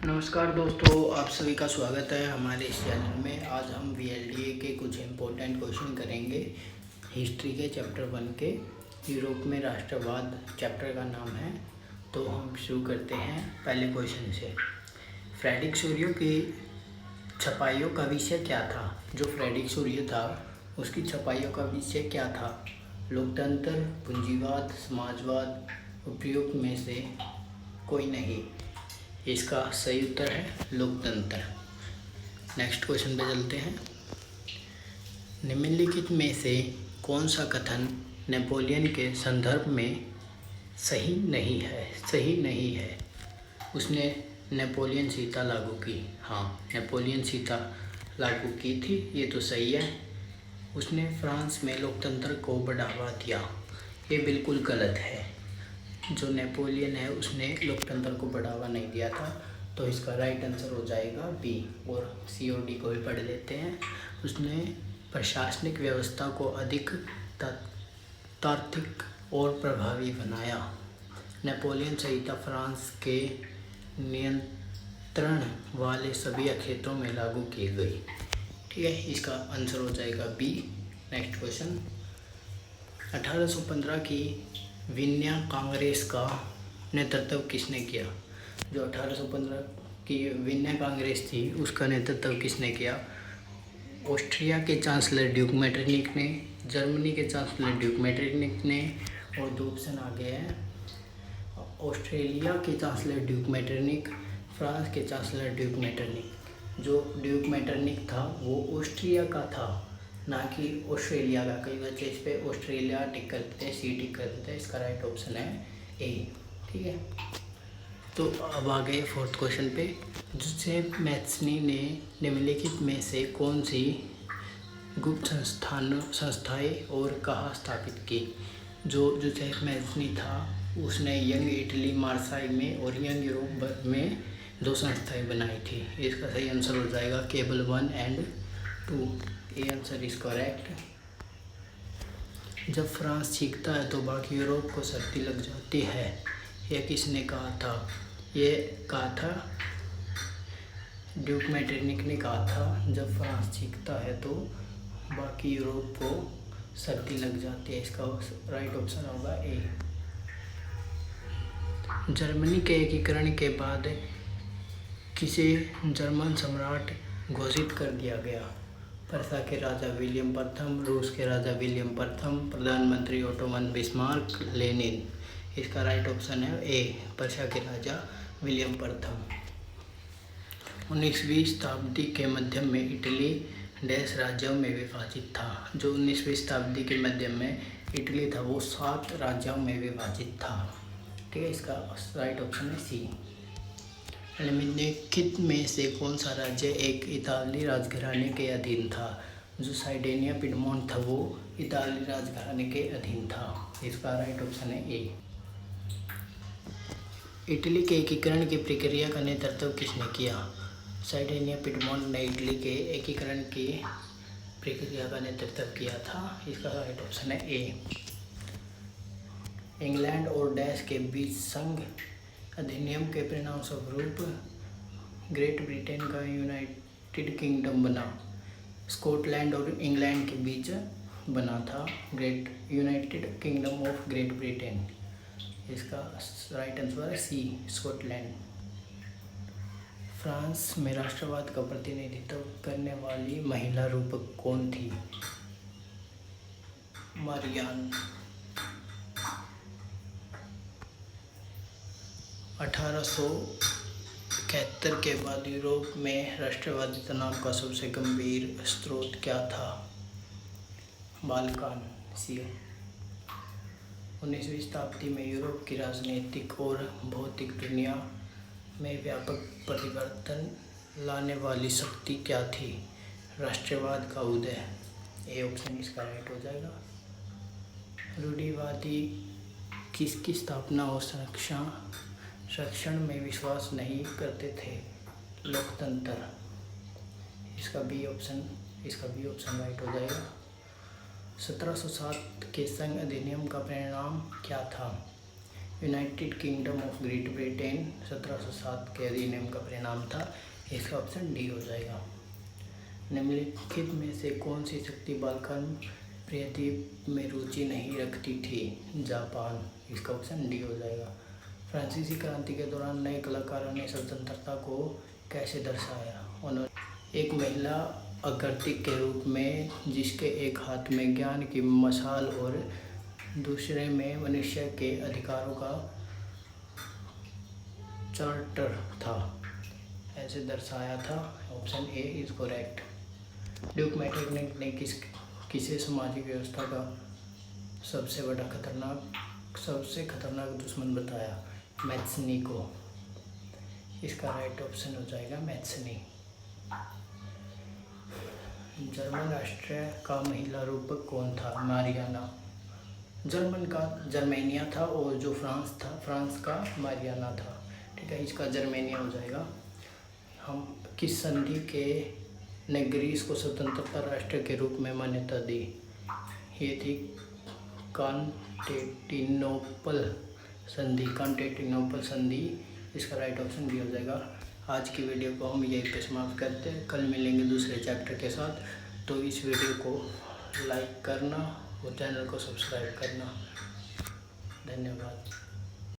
नमस्कार दोस्तों, आप सभी का स्वागत है हमारे इस चैनल में। आज हम VLDA के कुछ इम्पोर्टेंट क्वेश्चन करेंगे हिस्ट्री के चैप्टर 1 के। यूरोप में राष्ट्रवाद चैप्टर का नाम है। तो हम शुरू करते हैं पहले क्वेश्चन से। फ्रेडरिक सोरियो की छपाइयों का विषय क्या था? जो फ्रेडरिक सोरियो था उसकी छपाइयों का विषय क्या था? लोकतंत्र, पूंजीवाद, समाजवाद, उपयुक्त में से कोई नहीं। इसका सही उत्तर है लोकतंत्र। नेक्स्ट क्वेश्चन पे चलते हैं। निम्नलिखित में से कौन सा कथन नेपोलियन के संदर्भ में सही नहीं है? उसने नेपोलियन सीता लागू की। हाँ, नेपोलियन सीता लागू की थी, ये तो सही है। उसने फ्रांस में लोकतंत्र को बढ़ावा दिया, ये बिल्कुल गलत है। जो नेपोलियन है उसने लोकतंत्र को बढ़ावा नहीं दिया था, तो इसका राइट आंसर हो जाएगा बी। और सी और डी को भी पढ़ लेते हैं। उसने प्रशासनिक व्यवस्था को अधिक तार्किक और प्रभावी बनाया। नेपोलियन संहिता फ्रांस के नियंत्रण वाले सभी क्षेत्रों में लागू की गई। ठीक है, इसका आंसर हो जाएगा बी। Next question. 1815 की वियना कांग्रेस का नेतृत्व किसने किया? जो 1815 की वियना कांग्रेस थी उसका नेतृत्व किसने किया? ऑस्ट्रिया के चांसलर ड्यूक मेटरनिक ने, जर्मनी के चांसलर ड्यूक मेटरनिक ने, और दो ऑप्शन आगे हैं। ऑस्ट्रेलिया के चांसलर ड्यूक मेटरनिक, फ्रांस के चांसलर ड्यूक मेटरनिक। जो ड्यूक मेटरनिक था वो ऑस्ट्रिया का था, ना कि ऑस्ट्रेलिया का। कई बच्चे इस पे ऑस्ट्रेलिया टिक कर देते हैं, सी टिक कर देते हैं। इसका राइट ऑप्शन है ए। ठीक है, तो अब आ गए फोर्थ क्वेश्चन पे। जोसेफ मैथ्सनी ने निम्नलिखित में से कौन सी गुप्त संस्थाएं और कहाँ स्थापित की? जो जोसेफ मैथ्सनी था उसने यंग इटली मार्साई में और यंग यूरोप में दो संस्थाएं बनाई थी। इसका सही आंसर हो जाएगा केवल 1 और 2। ये आंसर इज करेक्ट। जब फ्रांस सीखता है तो बाकी यूरोप को सर्दी लग जाती है, यह किसने कहा था? ये कहा था ड्यूक मेटरनिक ने कहा था। जब फ्रांस सीखता है तो बाकी यूरोप को सर्दी लग जाती है। इसका राइट ऑप्शन होगा ए। जर्मनी के एकीकरण के बाद किसे जर्मन सम्राट घोषित कर दिया गया? पर्शिया के राजा विलियम प्रथम, रूस के राजा विलियम प्रथम, प्रधानमंत्री ओटोमन बिस्मार्क, लेनिन। इसका राइट ऑप्शन है ए, पर्शिया के राजा विलियम प्रथम। 19वीं शताब्दी के मध्य में इटली देश राज्यों में विभाजित था। जो 19वीं शताब्दी के मध्य में इटली था वो 7 राज्यों में विभाजित था। ठीक है, इसका राइट ऑप्शन है सी। निम्नलिखित में से कौन सा राज्य एक इताली राजघराने के अधीन था? जो साइडेनिया पिडमोंट था वो इताली राजघराने के अधीन था। इसका राइट ऑप्शन है ए। इटली के एकीकरण की प्रक्रिया का नेतृत्व किसने किया? साइडेनिया पिडमोंट ने इटली के एकीकरण की प्रक्रिया का नेतृत्व किया था। इसका राइट ऑप्शन है ए। इंग्लैंड और डैश के बीच संघ अधिनियम के परिणाम स्वरूप ग्रेट ब्रिटेन का यूनाइटेड किंगडम बना। स्कॉटलैंड और इंग्लैंड के बीच बना था great United kingdom of great Britain. इसका राइट आंसर है सी, स्कॉटलैंड। फ्रांस में राष्ट्रवाद का प्रतिनिधित्व करने वाली महिला रूपक कौन थी? मारियान। 1871 के बाद यूरोप में राष्ट्रवादी तनाव का सबसे गंभीर स्रोत क्या था? बाल्कान। सी। 19वीं शताब्दी में यूरोप की राजनीतिक और भौतिक दुनिया में व्यापक परिवर्तन लाने वाली शक्ति क्या थी? राष्ट्रवाद का उदय। ए ऑप्शन इसका राइट हो जाएगा। रूढ़िवादी किसकी स्थापना और संरक्षण में विश्वास नहीं करते थे? लोकतंत्र। इसका बी ऑप्शन राइट हो जाएगा। 1707 के संघ अधिनियम का परिणाम क्या था? United kingdom of great Britain 1707 के अधिनियम का परिणाम था। इसका ऑप्शन डी हो जाएगा। निम्नलिखित में से कौन सी शक्ति बालकन प्रायद्वीप में रुचि नहीं रखती थी? जापान। इसका ऑप्शन डी हो जाएगा। फ्रांसीसी क्रांति के दौरान नए कलाकारों ने स्वतंत्रता को कैसे दर्शाया? उन्होंने एक महिला अगरतिक के रूप में, जिसके एक हाथ में ज्ञान की मशाल और दूसरे में मनुष्य के अधिकारों का चार्टर था, ऐसे दर्शाया था। Option A is correct. Duke Metternich ने किसे सामाजिक व्यवस्था का सबसे खतरनाक दुश्मन बताया? मैथ्सनी को। इसका राइट ऑप्शन हो जाएगा मैथ्सनी। जर्मन राष्ट्र का महिला रूपक कौन था? मारियाना। जर्मन का जर्मेनिया था और जो फ्रांस का मारियाना था। ठीक है, इसका जर्मेनिया हो जाएगा। हम किस संधि के ने ग्रीस को स्वतंत्रता राष्ट्र के रूप में मान्यता दी? ये थी कॉन्स्टेंटिनोपल संधि। इसका राइट ऑप्शन भी हो जाएगा। आज की वीडियो को हम यहीं पे समाप्त करते हैं। कल मिलेंगे दूसरे चैप्टर के साथ। तो इस वीडियो को लाइक करना और चैनल को सब्सक्राइब करना। धन्यवाद।